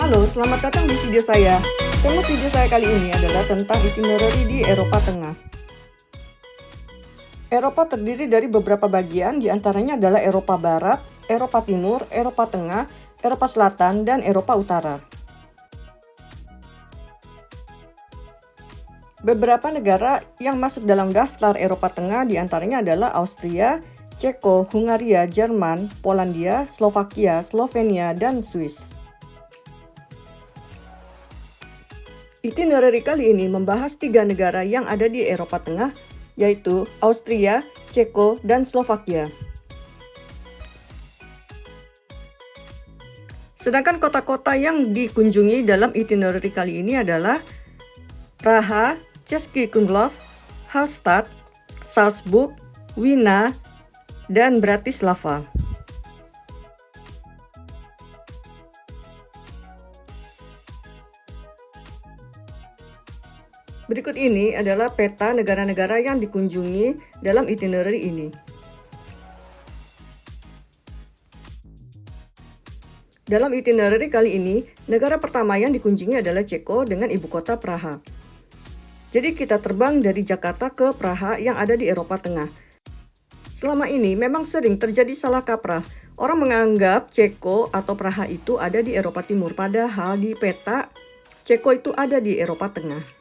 Halo, selamat datang di video saya. Tema video saya kali ini adalah tentang itinerary di Eropa Tengah. Eropa terdiri dari beberapa bagian, diantaranya adalah Eropa Barat, Eropa Timur, Eropa Tengah, Eropa Selatan, dan Eropa Utara. Beberapa negara yang masuk dalam daftar Eropa Tengah diantaranya adalah Austria, Ceko, Hungaria, Jerman, Polandia, Slovakia, Slovenia, dan Swiss. Itinerary kali ini membahas 3 negara yang ada di Eropa Tengah, yaitu Austria, Ceko, dan Slovakia. Sedangkan kota-kota yang dikunjungi dalam itinerary kali ini adalah Praha, Český Krumlov, Hallstatt, Salzburg, Wina, dan Bratislava. Berikut ini adalah peta negara-negara yang dikunjungi dalam itinerary ini. Dalam itinerary kali ini, negara pertama yang dikunjungi adalah Ceko dengan ibu kota Praha. Jadi kita terbang dari Jakarta ke Praha yang ada di Eropa Tengah. Selama ini memang sering terjadi salah kaprah. Orang menganggap Ceko atau Praha itu ada di Eropa Timur, padahal di peta Ceko itu ada di Eropa Tengah.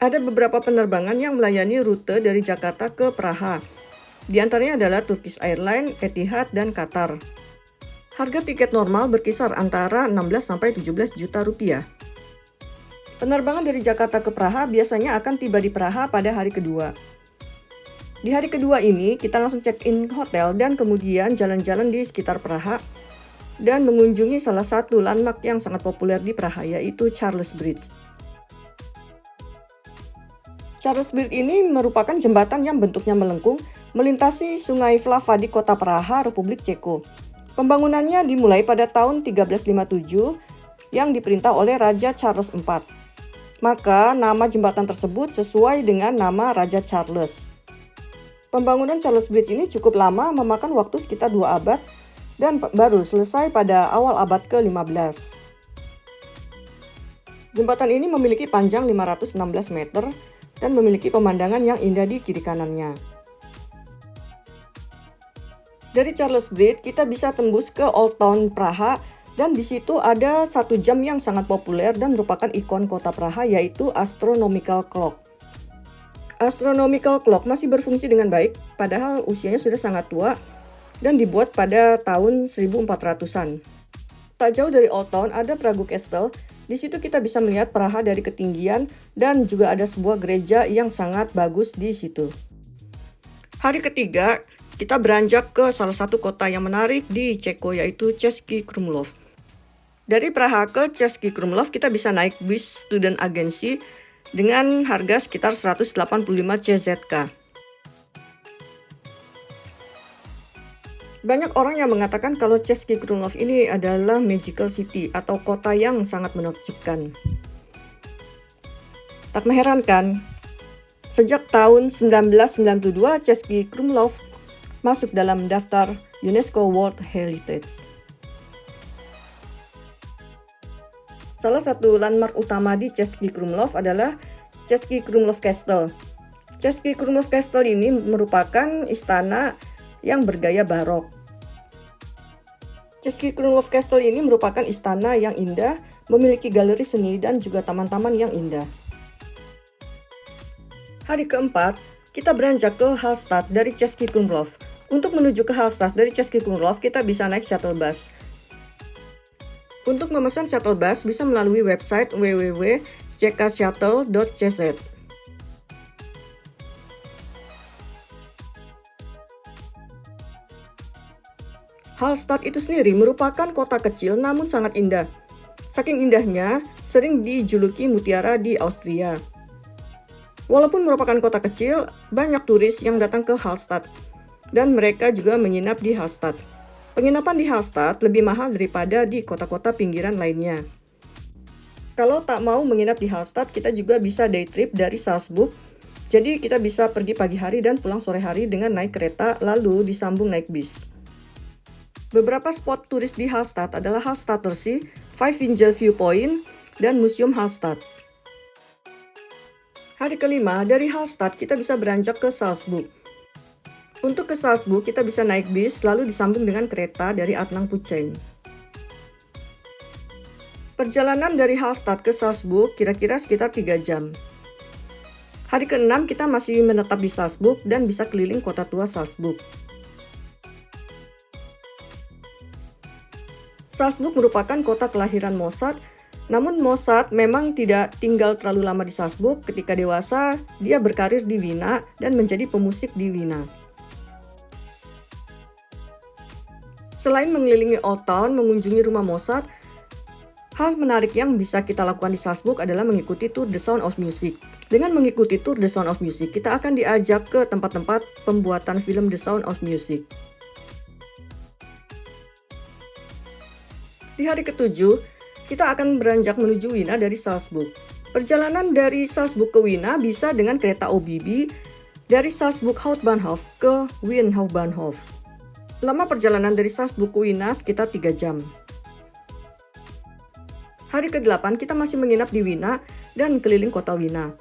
Ada beberapa penerbangan yang melayani rute dari Jakarta ke Praha. Di antaranya adalah Turkish Airlines, Etihad, dan Qatar. Harga tiket normal berkisar antara 16 sampai 17 juta rupiah. Penerbangan dari Jakarta ke Praha biasanya akan tiba di Praha pada hari kedua. Di hari kedua ini, kita langsung check-in hotel dan kemudian jalan-jalan di sekitar Praha dan mengunjungi salah satu landmark yang sangat populer di Praha, yaitu Charles Bridge. Charles Bridge ini merupakan jembatan yang bentuknya melengkung melintasi sungai Vltava di kota Praha, Republik Ceko. Pembangunannya dimulai pada tahun 1357 yang diperintah oleh Raja Charles IV. Maka nama jembatan tersebut sesuai dengan nama Raja Charles. Pembangunan Charles Bridge ini cukup lama, memakan waktu sekitar 2 abad dan baru selesai pada awal abad ke-15. Jembatan ini memiliki panjang 516 meter dan memiliki pemandangan yang indah di kiri kanannya. Dari Charles Bridge kita bisa tembus ke Old Town Praha dan di situ ada satu jam yang sangat populer dan merupakan ikon kota Praha, yaitu Astronomical Clock. Astronomical Clock masih berfungsi dengan baik padahal usianya sudah sangat tua dan dibuat pada tahun 1400-an. Tak jauh dari Old Town ada Prague Castle. Di situ kita bisa melihat Praha dari ketinggian dan juga ada sebuah gereja yang sangat bagus di situ. Hari ketiga, kita beranjak ke salah satu kota yang menarik di Ceko, yaitu Český Krumlov. Dari Praha ke Český Krumlov kita bisa naik bis student agency dengan harga sekitar 185 CZK. Banyak orang yang mengatakan kalau Český Krumlov ini adalah magical city atau kota yang sangat menakjubkan. Tak mengherankan, sejak tahun 1992 Český Krumlov masuk dalam daftar UNESCO World Heritage. Salah satu landmark utama di Český Krumlov adalah Český Krumlov Castle. Český Krumlov Castle ini merupakan istana yang bergaya barok. Český Krumlov Castle ini merupakan istana yang indah, memiliki galeri seni dan juga taman-taman yang indah. Hari keempat, kita beranjak ke Hallstatt dari Český Krumlov. Untuk menuju ke Hallstatt dari Český Krumlov, kita bisa naik shuttle bus. Untuk memesan shuttle bus bisa melalui website www.ckshuttle.cz. Hallstatt itu sendiri merupakan kota kecil namun sangat indah. Saking indahnya, sering dijuluki mutiara di Austria. Walaupun merupakan kota kecil, banyak turis yang datang ke Hallstatt. Dan mereka juga menginap di Hallstatt. Penginapan di Hallstatt lebih mahal daripada di kota-kota pinggiran lainnya. Kalau tak mau menginap di Hallstatt, kita juga bisa day trip dari Salzburg. Jadi kita bisa pergi pagi hari dan pulang sore hari dengan naik kereta lalu disambung naik bis. Beberapa spot turis di Hallstatt adalah Hallstattersee, Five Angel Viewpoint, dan Museum Hallstatt. Hari kelima, dari Hallstatt kita bisa beranjak ke Salzburg. Untuk ke Salzburg, kita bisa naik bis, lalu disambung dengan kereta dari Atlang-Puchheim. Perjalanan dari Hallstatt ke Salzburg kira-kira sekitar 3 jam. Hari ke-6, kita masih menetap di Salzburg dan bisa keliling kota tua Salzburg. Salzburg merupakan kota kelahiran Mozart. Namun Mozart memang tidak tinggal terlalu lama di Salzburg. Ketika dewasa, dia berkarir di Wina dan menjadi pemusik di Wina. Selain mengelilingi Old Town, mengunjungi rumah Mozart, hal menarik yang bisa kita lakukan di Salzburg adalah mengikuti Tour de Sound of Music. Dengan mengikuti Tour de Sound of Music, kita akan diajak ke tempat-tempat pembuatan film The Sound of Music. Di hari ke-7, kita akan beranjak menuju Wina dari Salzburg. Perjalanan dari Salzburg ke Wina bisa dengan kereta OBB dari Salzburg Hauptbahnhof ke Wien Hauptbahnhof. Lama perjalanan dari Salzburg ke Wina sekitar 3 jam. Hari ke-8 kita masih menginap di Wina dan keliling kota Wina.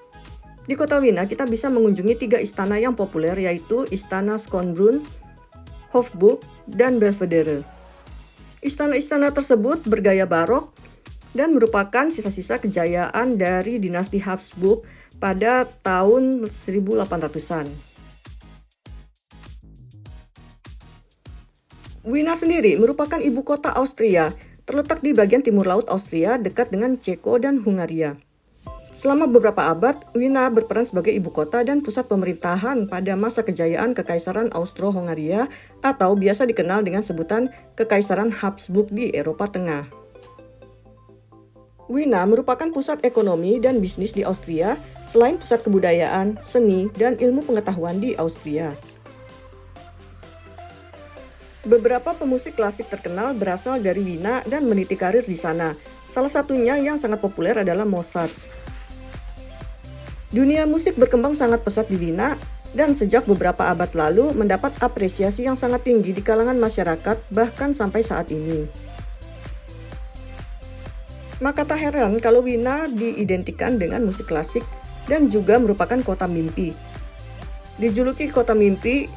Di kota Wina kita bisa mengunjungi 3 istana yang populer, yaitu Istana Schönbrunn, Hofburg, dan Belvedere. Istana-istana tersebut bergaya barok dan merupakan sisa-sisa kejayaan dari dinasti Habsburg pada tahun 1800-an. Wina sendiri merupakan ibu kota Austria, terletak di bagian timur laut Austria dekat dengan Ceko dan Hungaria. Selama beberapa abad, Wina berperan sebagai ibu kota dan pusat pemerintahan pada masa kejayaan Kekaisaran Austro-Hongaria atau biasa dikenal dengan sebutan Kekaisaran Habsburg di Eropa Tengah. Wina merupakan pusat ekonomi dan bisnis di Austria, selain pusat kebudayaan, seni, dan ilmu pengetahuan di Austria. Beberapa pemusik klasik terkenal berasal dari Wina dan meniti karir di sana. Salah satunya yang sangat populer adalah Mozart. Dunia musik berkembang sangat pesat di Wina dan sejak beberapa abad lalu mendapat apresiasi yang sangat tinggi di kalangan masyarakat bahkan sampai saat ini. Maka tak heran kalau Wina diidentikan dengan musik klasik dan juga merupakan kota mimpi. Dijuluki kota mimpi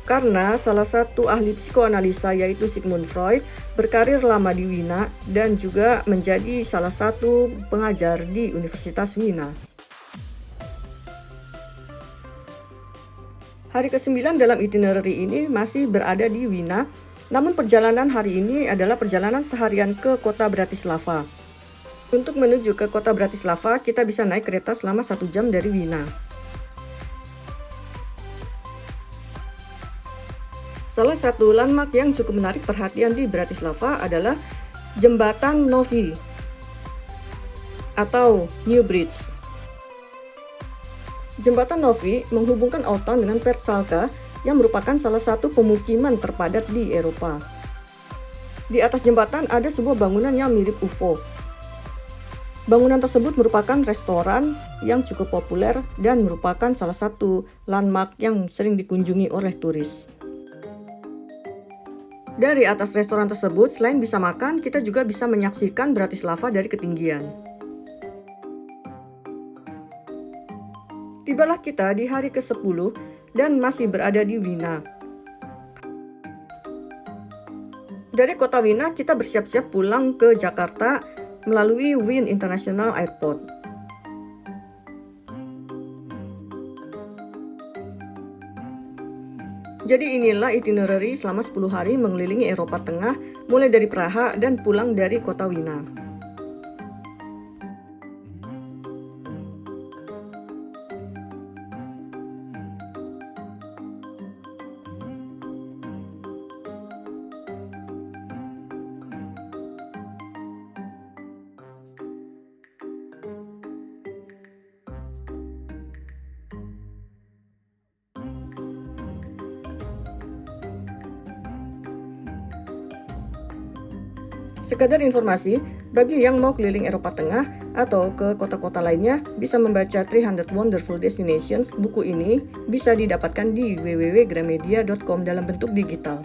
karena salah satu ahli psikoanalisa yaitu Sigmund Freud berkarir lama di Wina dan juga menjadi salah satu pengajar di Universitas Wina. Hari ke-9 dalam itinerary ini masih berada di Wina, namun perjalanan hari ini adalah perjalanan seharian ke kota Bratislava. Untuk menuju ke kota Bratislava, kita bisa naik kereta selama 1 jam dari Wina. Salah satu landmark yang cukup menarik perhatian di Bratislava adalah Jembatan Novi atau New Bridge. Jembatan Novi menghubungkan Old Town dengan Persalka yang merupakan salah satu pemukiman terpadat di Eropa. Di atas jembatan ada sebuah bangunan yang mirip UFO. Bangunan tersebut merupakan restoran yang cukup populer dan merupakan salah satu landmark yang sering dikunjungi oleh turis. Dari atas restoran tersebut, selain bisa makan, kita juga bisa menyaksikan Bratislava dari ketinggian. Tibalah kita di hari ke-10 dan masih berada di Wina. Dari kota Wina, kita bersiap-siap pulang ke Jakarta melalui Wien International Airport. Jadi inilah itinerary selama 10 hari mengelilingi Eropa Tengah, mulai dari Praha dan pulang dari kota Wina. Sekadar informasi, bagi yang mau keliling Eropa Tengah atau ke kota-kota lainnya, bisa membaca 300 Wonderful Destinations. Buku ini bisa didapatkan di www.gramedia.com dalam bentuk digital.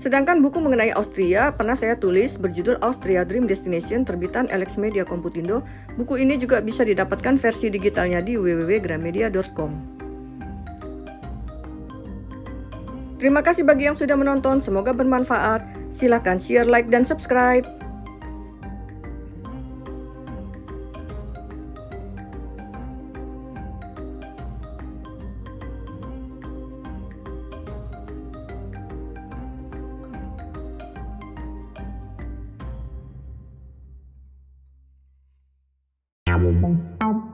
Sedangkan buku mengenai Austria pernah saya tulis berjudul Austria Dream Destination terbitan Alex Media Komputindo. Buku ini juga bisa didapatkan versi digitalnya di www.gramedia.com. Terima kasih bagi yang sudah menonton, semoga bermanfaat. Silakan share, like, dan subscribe. Thank you.